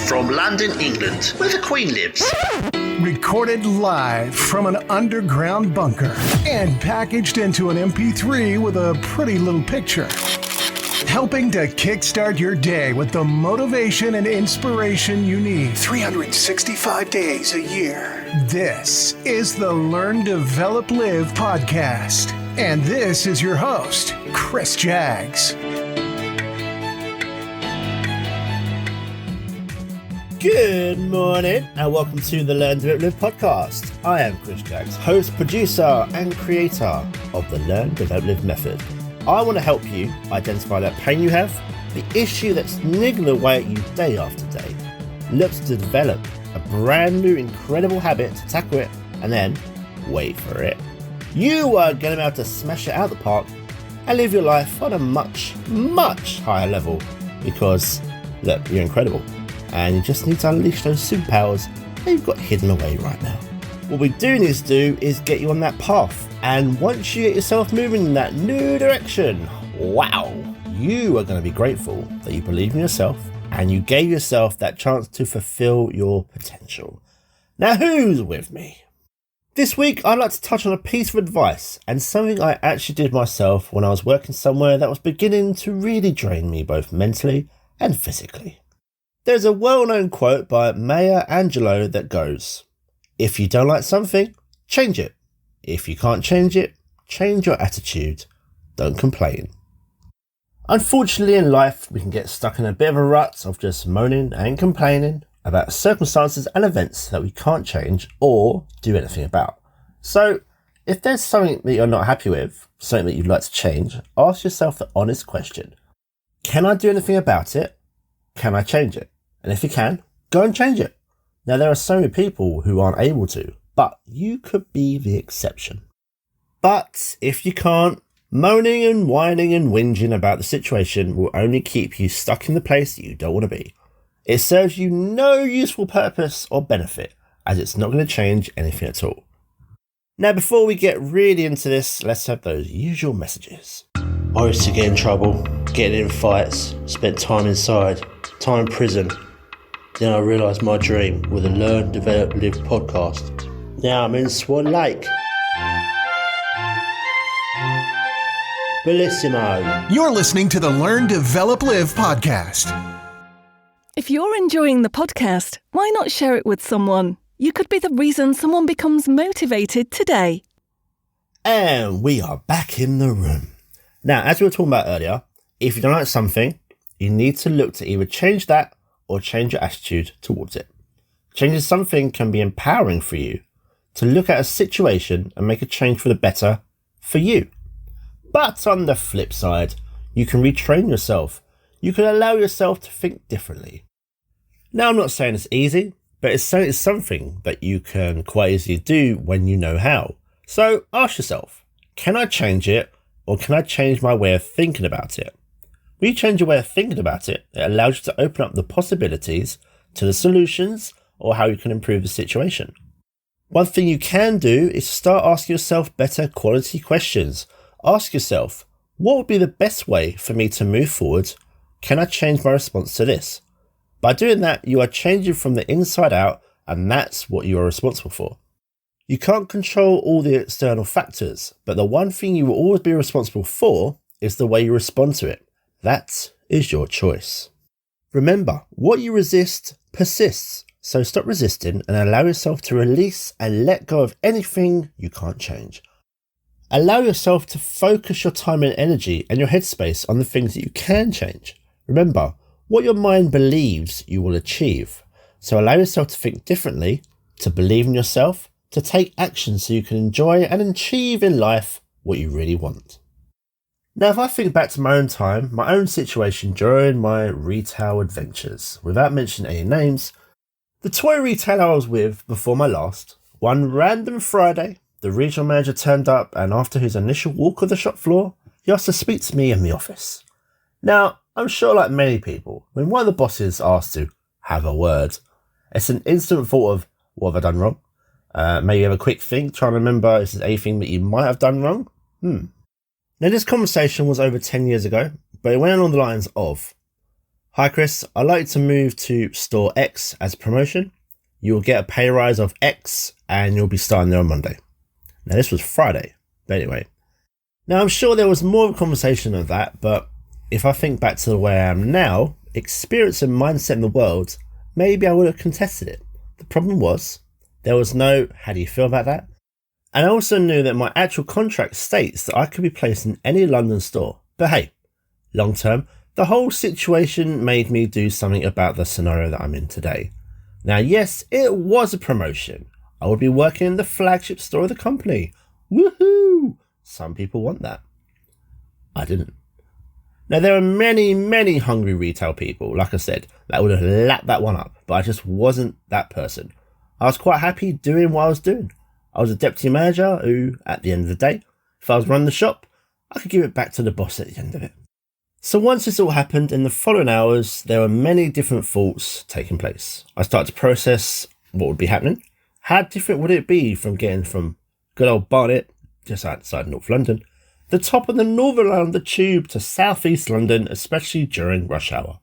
From London, England, where the Queen lives. Recorded live from an underground bunker and packaged into an MP3 with a pretty little picture. Helping to kickstart your day with the motivation and inspiration you need 365 days a year. This is the Learn, Develop, Live podcast. And this is your host, Chris Jaggs. Good morning and welcome to the Learn, Develop, Live podcast. I am Chris Jaggs, host, producer and creator of the Learn, Develop, Live method. I want to help you identify that pain you have, the issue that's niggling away at you day after day. Look to develop a brand new incredible habit to tackle it and then wait for it. You are going to be able to smash it out of the park and live your life on a much, much higher level because, look, you're incredible. And you just need to unleash those superpowers that you've got hidden away right now. What we do need to do is get you on that path. And once you get yourself moving in that new direction, wow, you are going to be grateful that you believe in yourself and you gave yourself that chance to fulfill your potential. Now, who's with me? This week, I'd like to touch on a piece of advice and something I actually did myself when I was working somewhere that was beginning to really drain me both mentally and physically. There's a well-known quote by Maya Angelou that goes, "If you don't like something, change it. If you can't change it, change your attitude. Don't complain." Unfortunately in life, we can get stuck in a bit of a rut of just moaning and complaining about circumstances and events that we can't change or do anything about. So, if there's something that you're not happy with, something that you'd like to change, ask yourself the honest question. Can I do anything about it? Can I change it? And if you can, go and change it. Now, there are so many people who aren't able to, but you could be the exception. But if you can't, moaning and whining and whinging about the situation will only keep you stuck in the place that you don't want to be. It serves you no useful purpose or benefit, as it's not going to change anything at all. Now, before we get really into this, let's have those usual messages. I used to get in trouble, getting in fights, spent time inside, time in prison. Then I realised my dream with the Learn, Develop, Live podcast. Now I'm in Swan Lake. Bellissimo. You're listening to the Learn, Develop, Live podcast. If you're enjoying the podcast, why not share it with someone? You could be the reason someone becomes motivated today. And we are back in the room. Now, as we were talking about earlier, if you don't like something, you need to look to either change that or change your attitude towards it. Changing something can be empowering for you to look at a situation and make a change for the better for you. But on the flip side, you can retrain yourself. You can allow yourself to think differently. Now, I'm not saying it's easy, but it's something that you can quite easily do when you know how. So ask yourself, can I change it or can I change my way of thinking about it? When you change your way of thinking about it, it allows you to open up the possibilities to the solutions or how you can improve the situation. One thing you can do is start asking yourself better quality questions. Ask yourself, what would be the best way for me to move forward? Can I change my response to this? By doing that, you are changing from the inside out, and that's what you are responsible for. You can't control all the external factors, but the one thing you will always be responsible for is the way you respond to it. That is your choice. Remember, what you resist persists, so stop resisting and allow yourself to release and let go of anything you can't change. Allow yourself to focus your time and energy and your headspace on the things that you can change. Remember, what your mind believes you will achieve. So allow yourself to think differently, to believe in yourself, to take action so you can enjoy and achieve in life what you really want. Now, if I think back to my own time, my own situation during my retail adventures, without mentioning any names, the toy retailer I was with before my last, one random Friday, the regional manager turned up and after his initial walk of the shop floor, he asked to speak to me in the office. Now, I'm sure like many people, when one of the bosses asks to have a word, it's an instant thought of, what have I done wrong? Maybe have a quick think, trying to remember if there's anything that you might have done wrong. Now, this conversation was over 10 years ago, but it went along the lines of, Hi Chris, I'd like to move to store X as a promotion. You'll get a pay rise of X and you'll be starting there on Monday. Now this was Friday, but anyway. Now I'm sure there was more of a conversation of that, but if I think back to the way I am now, experience and mindset in the world, maybe I would have contested it. The problem was, there was no, how do you feel about that? And I also knew that my actual contract states that I could be placed in any London store. But hey, long term, the whole situation made me do something about the scenario that I'm in today. Now, yes, it was a promotion. I would be working in the flagship store of the company. Woohoo! Some people want that. I didn't. Now, there are many, many hungry retail people, like I said, that would have lapped that one up, but I just wasn't that person. I was quite happy doing what I was doing. I was a deputy manager who, at the end of the day, if I was running the shop, I could give it back to the boss at the end of it. So once this all happened, in the following hours, there were many different thoughts taking place. I started to process what would be happening. How different would it be from getting from good old Barnet, just outside North London, the top of the Northern line of the tube to South East London, especially during rush hour.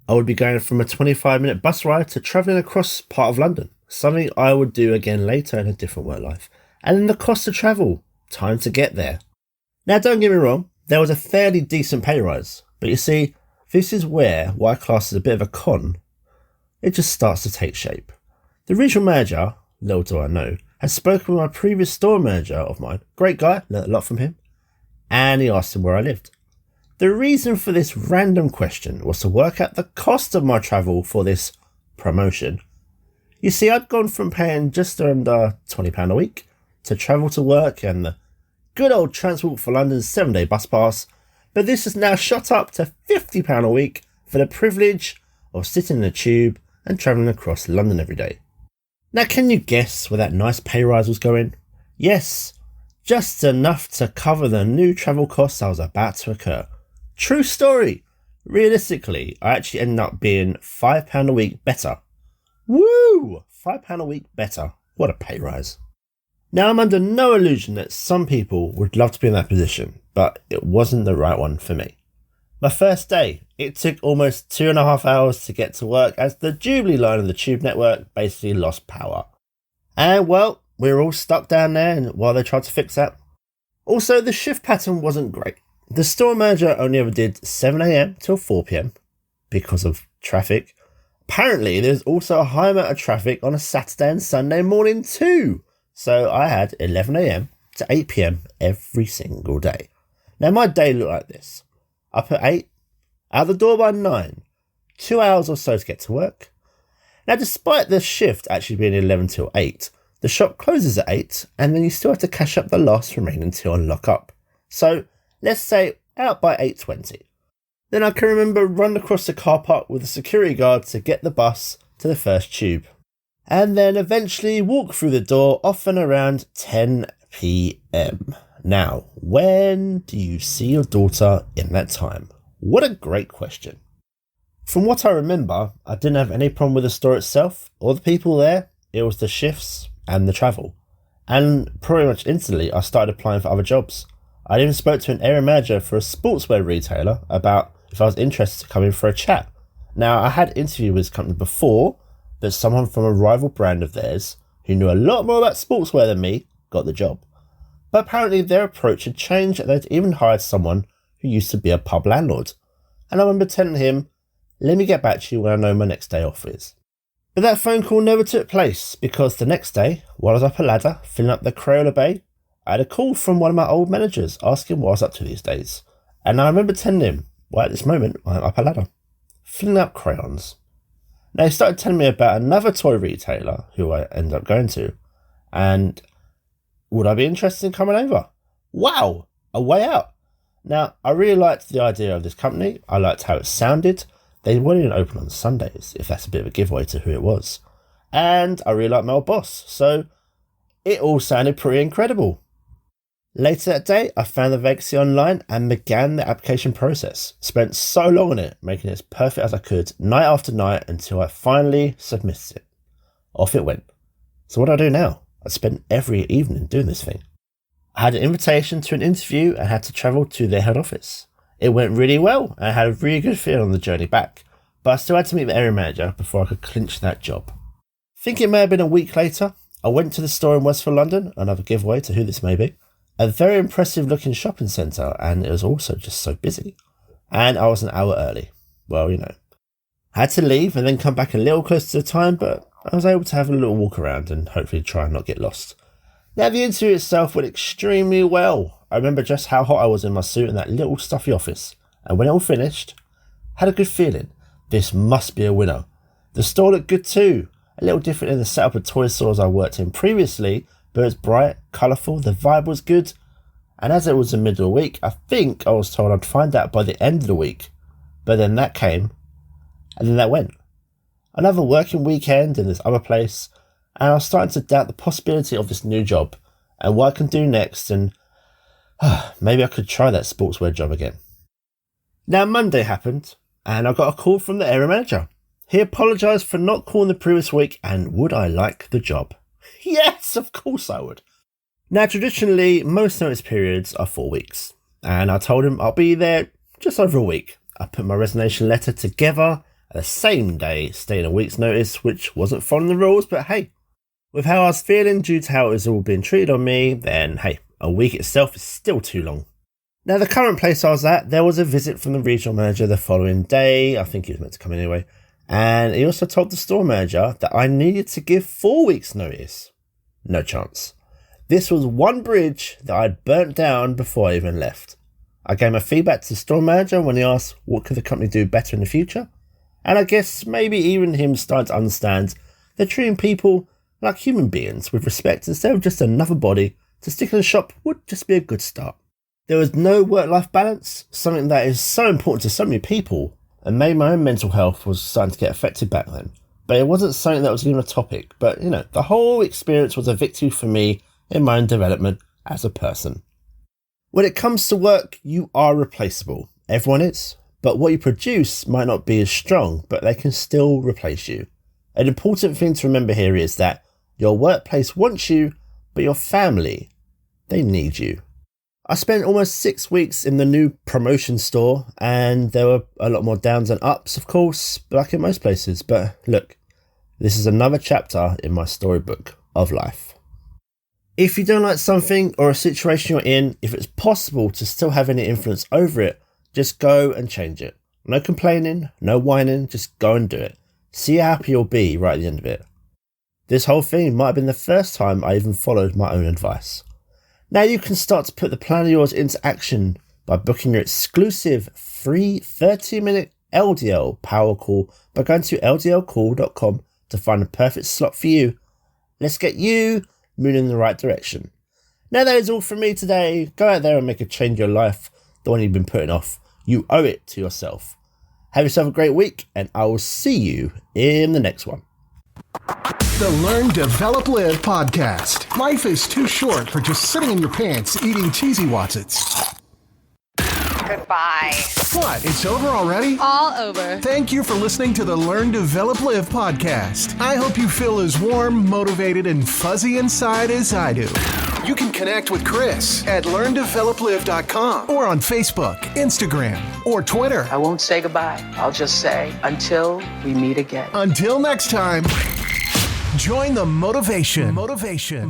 I would be going from a 25-minute bus ride to travelling across part of London, something I would do again later in a different work life. And then the cost of travel, time to get there. Now don't get me wrong, there was a fairly decent pay rise, but you see, this is where what I class as a bit of a con, it just starts to take shape. The regional manager, little do I know, had spoken with my previous store manager of mine, great guy, learnt a lot from him, and he asked him where I lived. The reason for this random question was to work out the cost of my travel for this promotion. You see, I'd gone from paying just under £20 a week to travel to work and the good old Transport for London's 7-day bus pass, but this has now shot up to £50 a week for the privilege of sitting in a tube and travelling across London every day. Now can you guess where that nice pay rise was going? Yes, just enough to cover the new travel costs I was about to incur. True story. Realistically, I actually ended up being £5 a week better. Woo! £5 a week better. What a pay rise. Now I'm under no illusion that some people would love to be in that position, but it wasn't the right one for me. My first day, it took almost 2.5 hours to get to work as the Jubilee line of the tube network basically lost power. And well, we were all stuck down there while they tried to fix that. Also, the shift pattern wasn't great. The store manager only ever did 7 a.m. till 4 p.m. because of traffic. Apparently, there's also a high amount of traffic on a Saturday and Sunday morning too. So I had 11 a.m. to 8 p.m. every single day. Now my day looked like this. Up at 8, out the door by 9, 2 hours or so to get to work. Now despite the shift actually being 11 till 8, the shop closes at 8 and then you still have to cash up the loss remaining till unlock up. So let's say out by 8:20. Then I can remember running across the car park with a security guard to get the bus to the first tube. And then eventually walk through the door often around 10 p.m. Now, when do you see your daughter in that time? What a great question. From what I remember, I didn't have any problem with the store itself or the people there. It was the shifts and the travel. And pretty much instantly, I started applying for other jobs. I even spoke to an area manager for a sportswear retailer about if I was interested to come in for a chat. Now, I had interviewed with this company before, but someone from a rival brand of theirs, who knew a lot more about sportswear than me, got the job. But apparently their approach had changed and they'd even hired someone who used to be a pub landlord. And I remember telling him, let me get back to you when I know my next day off is. But that phone call never took place because the next day, while I was up a ladder filling up the Crayola Bay, I had a call from one of my old managers asking what I was up to these days. And I remember telling him, well, at this moment, I'm up a ladder, filling up crayons. Now he started telling me about another toy retailer who I ended up going to. And would I be interested in coming over? Wow, a way out. Now, I really liked the idea of this company. I liked how it sounded. They weren't even open on Sundays, if that's a bit of a giveaway to who it was. And I really liked my old boss. So it all sounded pretty incredible. Later that day, I found the vacancy online and began the application process. Spent so long on it, making it as perfect as I could, night after night, until I finally submitted it. Off it went. So what do I do now? I spent every evening doing this thing. I had an invitation to an interview and had to travel to their head office. It went really well and I had a really good feeling on the journey back. but I still had to meet the area manager before I could clinch that job. I think it may have been a week later, I went to the store in Westfield, London, another giveaway to who this may be, a very impressive looking shopping centre, and it was also just so busy. And I was an hour early. Well, you know. I had to leave and then come back a little closer to the time, but I was able to have a little walk around and hopefully try and not get lost. Now, the interview itself went extremely well. I remember just how hot I was in my suit in that little stuffy office, and when it all finished, I had a good feeling. This must be a winner. The store looked good too. A little different in the setup of toy stores I worked in previously, but it was bright, colourful, the vibe was good. And as it was the middle of the week, I think I was told I'd find out by the end of the week. But then that came, and then that went. Another working weekend in this other place, and I was starting to doubt the possibility of this new job, and what I can do next, and maybe I could try that sportswear job again. Now Monday happened, and I got a call from the area manager. He apologised for not calling the previous week, and would I like the job? Yes, of course I would. Now, traditionally, most notice periods are 4 weeks, and I told him I'll be there just over a week. I put my resignation letter together at the same day, staying a week's notice, which wasn't following the rules, but hey, with how I was feeling due to how it was all being treated on me, then hey, a week itself is still too long. Now, the current place I was at, there was a visit from the regional manager the following day. I think he was meant to come in anyway. And he also told the store manager that I needed to give 4 weeks notice. No chance. This was one bridge that I'd burnt down before I even left. I gave my feedback to the store manager when he asked what could the company do better in the future. And I guess maybe even him starting to understand that treating people like human beings with respect instead of just another body to stick in the shop would just be a good start. There was no work-life balance, something that is so important to so many people, and maybe my own mental health was starting to get affected back then. But it wasn't something that was even a topic. But, you know, the whole experience was a victory for me in my own development as a person. When it comes to work, you are replaceable. Everyone is. But what you produce might not be as strong, but they can still replace you. An important thing to remember here is that your workplace wants you, but your family, they need you. I spent almost 6 weeks in the new promotion store, and there were a lot more downs and ups, of course, like in most places. But look, this is another chapter in my storybook of life. If you don't like something or a situation you're in, if it's possible to still have any influence over it, just go and change it. No complaining, no whining, just go and do it. See how happy you'll be right at the end of it. This whole thing might have been the first time I even followed my own advice. Now you can start to put the plan of yours into action by booking your exclusive free 30-minute LDL power call by going to ldlcall.com to find the perfect slot for you. Let's get you moving in the right direction. Now that is all from me today. Go out there and make a change in your life, the one you've been putting off. You owe it to yourself. Have yourself a great week, and I will see you in the next one. The Learn, Develop, Live podcast. Life is too short for just sitting in your pants eating cheesy Wotsits. Goodbye. What? It's over already? All over. Thank you for listening to the Learn, Develop, Live podcast. I hope you feel as warm, motivated, and fuzzy inside as I do. You can connect with Chris at LearnDevelopLive.com or on Facebook, Instagram, or Twitter. I won't say goodbye. I'll just say until we meet again. Until next time, join the motivation. Motivation.